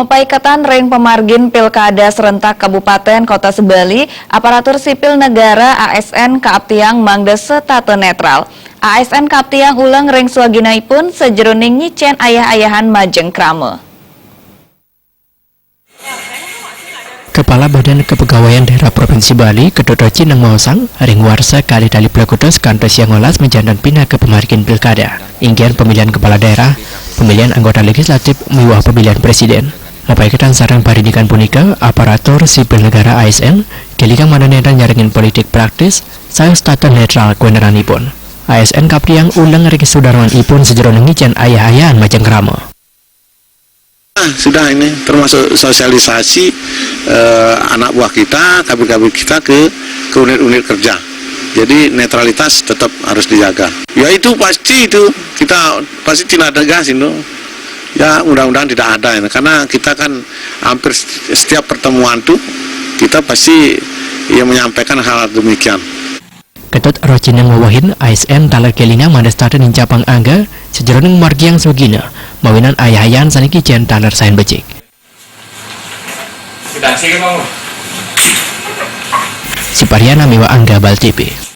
Mepaikatan ring pemargin Pilkada serentak Kabupaten Kota Sebali, aparatur sipil negara ASN Kaaptiang mangda setata netral. ASN Kaaptiang ulang ring suaginaipun sejeroning nyicen ayah-ayahan majeng krame. Kepala Badan Kepegawaian Daerah Provinsi Bali, Kedodo Cineng Mausang, ring warsa kali dali Plakudos kantos yang ngolas menjantan pindah ke pemargin Pilkada. Inggian pemilihan kepala daerah, pemilihan anggota legislatif, miwah pemilihan presiden. Mepaikatan sarang parindikan punika, aparatur sipil negara ASN, kelikang mananetan nyaringin politik praktis, saya stata netral kebenaranipun. ASN Kaaptiang ulang ring sudarman ipun sejeroning nyicen ayah-ayahan majeng krame. Sudah ini termasuk sosialisasi anak buah kita, kabin-kabin kita ke unit-unit kerja. Jadi netralitas tetap harus dijaga. Ya itu pasti itu kita pasti tidak tegas itu. Ya mudah-mudahan tidak ada ya. Karena kita kan hampir setiap pertemuan tuh kita pasti ya menyampaikan hal demikian. Ketut Rocineng Wawahin ASN talar kelinga mandastatan incapang angga sejeroning margi yang sugina mawinan ayah-ayahan saniki jen talar sain becik. Sipariana miwa angga Bal TV.